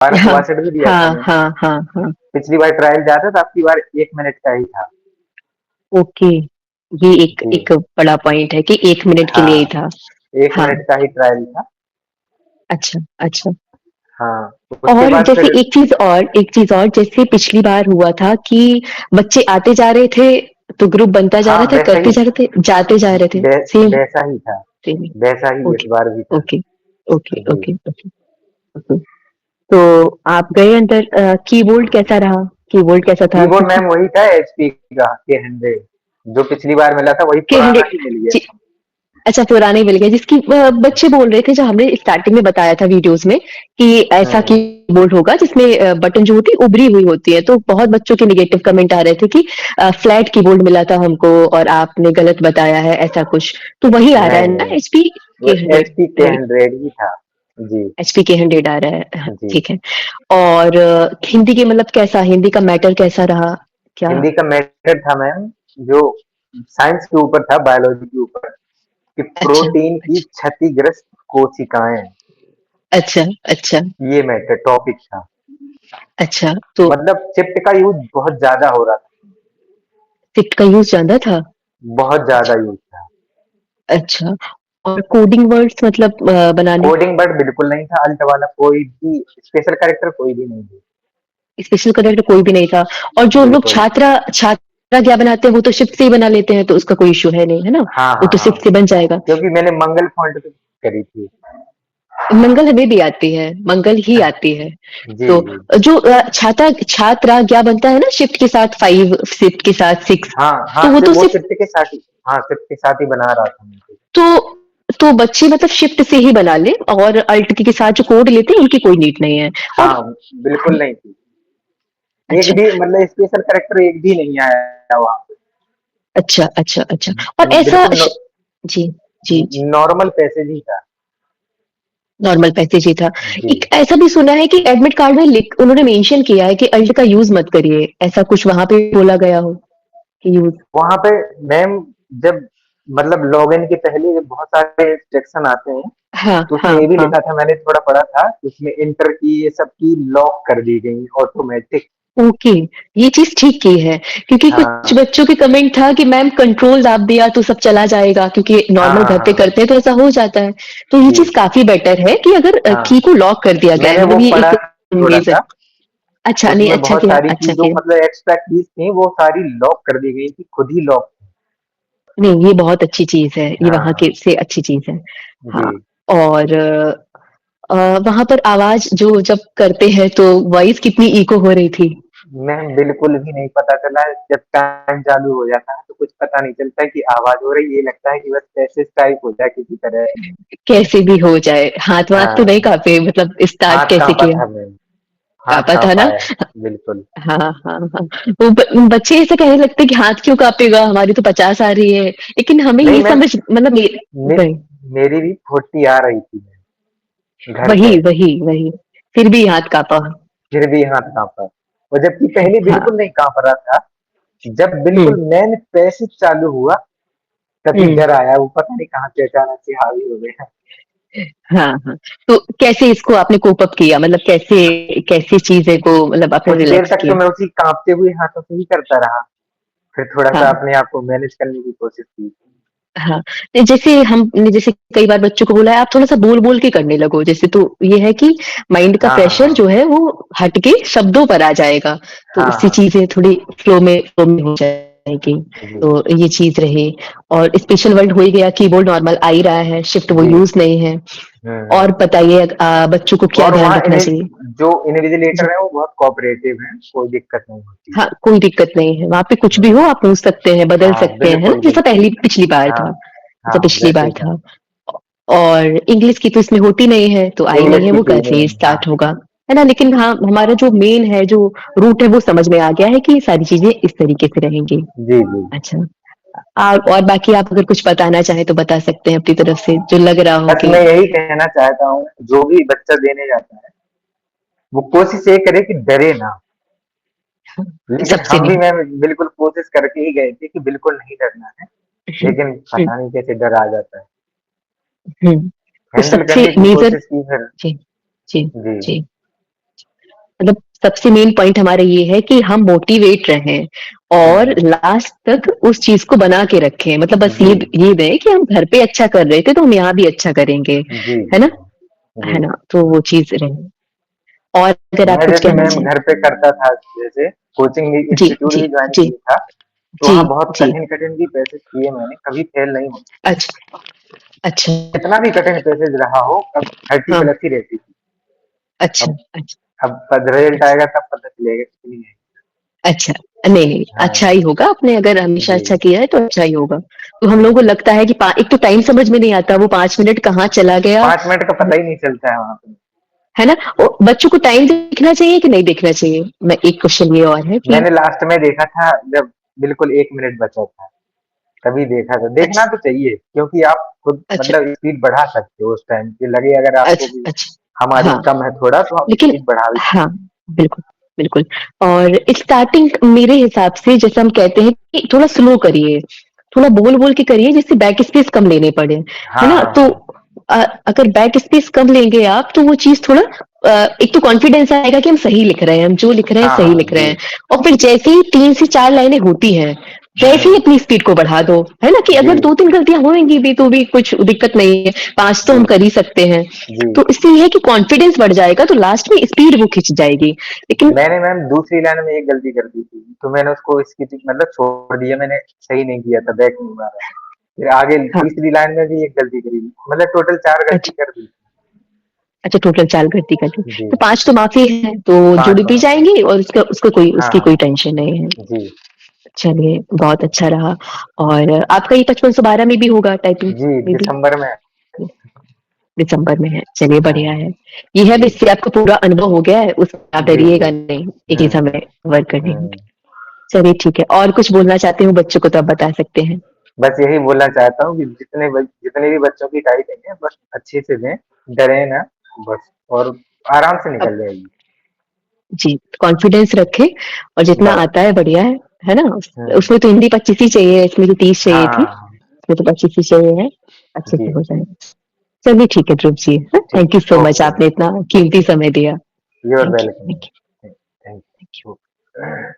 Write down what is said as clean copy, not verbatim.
बार हाँ, फॉरवर्ड भी दिया था हाँ, मैंने। हाँ, हाँ, हाँ। पिछली बार ट्रायल जाता था, आपकी बार 1 मिनट का ही था। ओके, ये एक जी, एक बड़ा पॉइंट है कि 1 मिनट के लिए ही हाँ, था। 1 हाँ, मिनट का ही ट्रायल था। अच्छा, अच्छा। हाँ, उसके और बाद जैसे फिर एक चीज़ और जैसे पिछली बार हुआ था कि बच्चे आते जा रहे थे, तो ग्रुप बनता जा हाँ, रहा था, वैसा करते ही जा रहे थे, जाते जा रहे थे, वै सेम वैसा ही था, सेम ही। वैसा ही इस ओके, बार भी था। ओके, ओके, जी, ओके, ओके, ओके। तो आप गए अंदर, कीबोर्ड कैसा रहा? कीबोर्ड कैसा था? कीबोर्ड क्योंकि मैम वही था एचपी का K100, जो पिछली बार मिला था वही के पुराना हंड्रेड ही मिल गया। जी, अच्छा पुराने मिल गए, जिसकी बच्चे बोल रहे थे, जो हमने स्टार्टिंग में बताया था वीडियोस में कि ऐसा हम्म, कीबोर्ड होगा जिसमें बटन जो होती है उभरी हुई होती है, तो बहुत बच्चों के निगेटिव कमेंट आ रहे थे कि फ्लैट कीबोर्ड मिला था हमको और आपने गलत बताया है, ऐसा कुछ। तो वही आ रहा नहीं है ना, नहीं, एचपी वो के हंड्रेड एचपी राइट? K100 ही था। जी, एचपी के हंड्रेड आ रहा है, हाँ, जी। ठीक है। और हिंदी के मतलब कैसा, हिंदी का मैटर कैसा रहा? क्या? हिंदी का मैटर था मैम, जो साइंस के ऊपर था, बायोलॉजी के ऊपर, कि अच्छा, प्रोटीन की अच्छा, क्षतिग्रस्त कोशिकाएं, अच्छा, अच्छा, ये मैटर टॉपिक था। अच्छा। तो मतलब शिफ्ट का यूज बहुत ज्यादा हो रहा था, सिफ्ट का यूज ज्यादा था? बहुत ज्यादा अच्छा, यूज था। अच्छा। और कोडिंग वर्ड्स मतलब बनाने, कोडिंग वर्ड बिल्कुल नहीं था, अल्ट वाला कोई भी स्पेशल कैरेक्टर कोई भी नहीं थी। स्पेशल करेक्टर कोई भी नहीं था। और जो लोग बिल्कुल। छात्रा छात्रा क्या बनाते हैं वो तो शिफ्ट से ही बना लेते हैं, तो उसका कोई इश्यू है नहीं, है ना? हाँ वो हाँ तो हाँ, शिफ्ट से बन जाएगा। क्योंकि मैंने मंगल फॉन्ट पे करी थी। मंगल हमें भी आती है, मंगल ही आती है। जी तो जी। जो छात्रा क्या बनता है ना, शिफ्ट के साथ 5, शिफ्ट के साथ 6, हाँ हाँ, तो वो सिर्फ तो वो सिर्फ, शिफ्ट के साथ ही, हाँ शिफ्ट के साथ ही बना रहा था मैं तो। तो तो बच्चे मतलब शिफ्ट से ही बना ले, और अल्ट के साथ जो कोड लेते हैं उनकी कोई नीड नहीं है। और हाँ, बिल्कुल नहीं थी। एक अच्छा, भी मतलब स्पेशल कैरेक्टर एक भी नहीं आया वहाँ अच्छा, अच्छा, अच्छा। पे। और ऐसा बिल्कुल जी, जी, जी। नॉर्मल पैसेज ही था। नॉर्मल पैसेज ही था। जी। एक ऐसा भी सुना है कि एडमिट कार्ड में लिख उन्होंने मेंशन किया है कि अल्ट का यूज़ मत करिए, ऐसा कुछ वहाँ पे बोला गया हो कि यूज़। वहाँ पे मैम, जब मतलब लॉगिन के पहले जब बहुत सारे इंस्ट्रक्शन आते हैं, हाँ, तो उसमें हाँ, ये भी हाँ। लिखा था, मैंने थोड़ा पढ़ा था, उसमें इंटर की ये सब की लॉक कर दी गई ऑटोमेटिक। ओके, ये चीज़ ठीक की है, क्योंकि कुछ हाँ बच्चों के कमेंट था कि मैम कंट्रोल दाब दिया तो सब चला जाएगा, क्योंकि हाँ नॉर्मल हाँ घर पे हाँ। करते हैं तो ऐसा हो जाता है। तो ये जी। चीज़ काफ़ी बेटर है कि अगर की हाँ, को लॉक कर दिया गया है, मैंने वो मतलब ये पढ़ा एक थोड़ा मेजर। सा। अच्छा, नहीं, उसमें अच्छा बहुत किया, सारी अच्छा की जो किया। मतलब एक्स्ट्रा कीज थी वो सारी लॉक कर दी गई थी, खुद ही लॉक। नहीं, ये बहुत अच्छी चीज़ है, ये वहाँ हाँ। के से अच्छी चीज़ है। जी। हाँ। और वहाँ पर आवाज़ जो जब करते हैं तो वॉइस कितनी इको हो रही थी। मैम बिल्कुल भी नहीं पता चला, जब टाइम चालू हो जाता है तो कुछ पता नहीं चलता है कि आवाज हो रही है, ये लगता है कि बस पैसेज टाइप हो जाए किसी तरह। कैसे भी हो जाए, हाथ-वाथ तो नहीं हाँ, काँपे, मतलब स्टार्ट हाथ कैसे कांपा किया? था मैम, हाथ काँपा था कांपा ना? है। बिल्कुल। हाँ, हाँ, हाँ। वो बच्चे ऐसे कहने लगते हैं कि हाथ क्यों काँपेगा? हमारी तो 50 आ रही है। लेकिन हमें नहीं ये मैम, समझ मतलब मे, वही, मेरी भी 40 आ रही थी घर पे, वही, वही, वही। फिर भी हाथ काँपा। फिर भी हाथ कांपा। और जबकि पहले हाँ। बिल्कुल नहीं कांप रहा था, जब हुँ, बिल्कुल मेन पैसेज चालू हुआ तभी हुँ। डर आया, वो पता नहीं कहाँ से अचानक से हावी हो गया। हाँ, हाँ। तो कैसे इसको आपने कोप अप किया? मतलब कैसे कैसे चीज़ें को मतलब आपने कुछ देर रिलैक्स तक तो किया? मैं उसी कांपते हुए हाथों से ही करता रहा, फिर थोड़ा सा हाँ। अपने आप को मैनेज करने की कोशिश की। हाँ, नहीं, जैसे हमने जैसे कई बार बच्चों को बोला है आप थोड़ा-सा बोल-बोल के करने लगो, जैसे तो ये है कि माइंड का हाँ हाँ प्रेशर हाँ। जो है वो हट के शब्दों पर आ जाएगा, तो हाँ उससे हाँ। चीज़ें थोड़ी फ्लो में हो जाएगी। जी तो ये चीज़ रही। और स्पेशल वर्ड हो ही गया, कीबोर्ड नॉर्मल आ ही रहा है, शिफ्ट वो जी। यूज़ नहीं है। और हम्म। बताइए बच्चों को क्या और ध्यान वहाँ रखना चाहिए? जो जी। इन्विजिलेटर है वो बहुत कोऑपरेटिव है, कोई दिक्कत नहीं होती। हाँ, कोई दिक्कत नहीं है, वहाँ पे कुछ भी हो हम्म। आप पूछ सकते हैं, बदल हाँ सकते हैं, है ना? बिल्कुल जैसा बिल्कुल। पहली पिछली बार हाँ था। हाँ, जैसा पिछली वैसे बार ही था। था। और इंग्लिश की तो इसमें होती नहीं है, तो आई नहीं इंग्लिश है, की वो कल कोई से नहीं, हाँ। स्टार्ट होगा, है ना? लेकिन हाँ, हमारा जो मेन है, जो रूट है, वो समझ में आ गया है कि सारी चीज़ें इस तरीके से रहेंगी। जी जी। अच्छा, और बाकी आप अगर कुछ बताना चाहें तो बता सकते हैं अपनी तरफ से, जो लग रहा हो बस कि मैं यही कहना चाहता हूँ, जो भी बच्चा देने जाता है वो कोशिश ये करे कि डरे ना। लेकिन सबसे हम भी नहीं। मैम बिल्कुल कोशिश करके ही गए थे कि बिल्कुल नहीं डरना है, हुँ, लेकिन हुँ, पता नहीं कैसे डर आ जाता है। हुँ। तो हैंडल सबसे करने की मेजर कोशिश की फिर। जी, जी, जी। जी। मतलब सबसे मेन पॉइंट हमारा ये है कि हम मोटिवेट रहें और हुँ, लास्ट तक उस चीज़ को बना के रखें। मतलब बस जी, ये दें कि हम घर पे अच्छा कर रहे थे, तो हम यहाँ भी अच्छा करेंगे, जी, है जी, ना? जी। है ना? तो वो चीज़ रहे। और अगर आप मैं कुछ जैसे कहना मैम चाहें? घर पे करता था, जैसे कोचिंग भी जी, इंस्टीट्यूट जी, भी जॉइन जी, किया था, तो जी, वहाँ बहुत जी। कठिन-कठिन भी पैसेज किए मैंने, कभी फेल नहीं हुआ। अच्छा, कितना भी कठिन पैसेज रहा हो, कब 30 हाँ, प्लस ही रहती थी। अच्छा, अब अच्छा, अब रिजल्ट अच्छा, आएगा तब पता चलेगा कितनी है। अच्छा। नहीं, नहीं, अच्छा हाँ, ही होगा, आपने अगर हमेशा जी। अच्छा किया है तो अच्छा ही होगा। तो हम लोगों को हुँ, लगता है कि पा एक तो टाइम समझ में नहीं आता, वो 5 मिनट कहाँ चला गया, 5 मिनट का पता ही नहीं चलता है वहाँ पे। है ना? बच्चों को टाइम देखना चाहिए कि नहीं देखना चाहिए? मैं एक क्वेश्चन ये और है कि मैंने लास्ट में देखा था जब बिल्कुल 1 मिनट बचा था, तभी देखा था। देखना अच्छा, तो चाहिए क्योंकि आप खुद अच्छा, मतलब स्पीड बढ़ा सकते हो उस टाइम पे लगे अगर आपको अच्छा, भी अच्छा। हमारी हाँ, कम है थोड़ा तो हम लेकिन स्पीड बढ़ा भी सकते हाँ, बिल्कुल, बिल्कुल। और स्टार्टिंग मेरे हिसाब से जैसे हम कहते हैं कि थोड़ा स्लो करिए, थोड़ा बोल-बोल के करिए जिससे बैक स्पेस कम लेने पड़े, हैं। है हाँ, ना? हाँ, तो हाँ। अगर बैक स्पेस कम लेंगे आप तो वो चीज़ थोड़ा एक तो कॉन्फिडेंस आएगा कि हम सही लिख रहे हैं, हम जो लिख रहे हैं हाँ, सही हाँ, लिख रहे जी। हैं। और फिर जैसे ही 3 से 4 लाइनें होती हैं, वैसे ही हुँ, अपनी स्पीड को बढ़ा दो, है ना? कि जी, अगर 2-3 गलतियाँ होएँगी भी तो भी कुछ दिक्कत नहीं है, 5 तो जी, हम कर ही सकते हैं। जी। तो इससे ये है कि कॉन्फिडेंस बढ़ जाएगा तो लास्ट में स्पीड वो खिंच जाएगी। लेकिन मैंने मैम दूसरी लाइन में एक गलती कर दी थी, तो मैंने उसको स्किप मतलब छोड़ दिया मैंने सही नहीं किया था, बैक नहीं मारा। फिर आगे हाँ, तीसरी लाइन में भी एक गलती करी, मतलब टोटल 4 गलती अच्छा, कर दी। अच्छा टोटल 4 गलती कर ली। जी, तो 5 तो माफ़ी है, तो 5 जुड़ भी माफ है। जाएँगी और हाँ, उसकी कोई हाँ। टेंशन नहीं है। जी, चलिए, बहुत अच्छा रहा और आपका ये 5512 में भी होगा टाइपिंग जी, में भी? दिसंबर में। दिसंबर में है, चलिए बढ़िया हाँ, है। ये है अब जी, इससे आपको पूरा अनुभव हो गया है, उसमें आप जी, जी। डरिएगा नहीं, एक ही हुँ, समय वर्क करने में। हुँ। चलिए ठीक है, और कुछ बोलना चाहते हो बच्चों को तो आप बता सकते हैं। बस यही बोलना चाहता हूँ कि जितने भी बच्चों की टाइपिंग है बस अच्छे से दें, डरें ना बस और आराम से अब निकल जाएगी। जी, कॉन्फिडेंस रखें और जितना बस आता है ना? हुँ। उसमें तो हिंदी 25 ही चाहिए, इसमें तो 30 हाँ, चाहिए थी, हाँ, हाँ। इसमें तो 25 ही चाहिए है, अच्छे जी, से हो जाएगा। चलिए ठीक है ध्रुव जी, हाँ, ठीक। Thank you so much okay, आपने इतना कीमती समय दिया। You are thank welcome. You, thank thank you. You.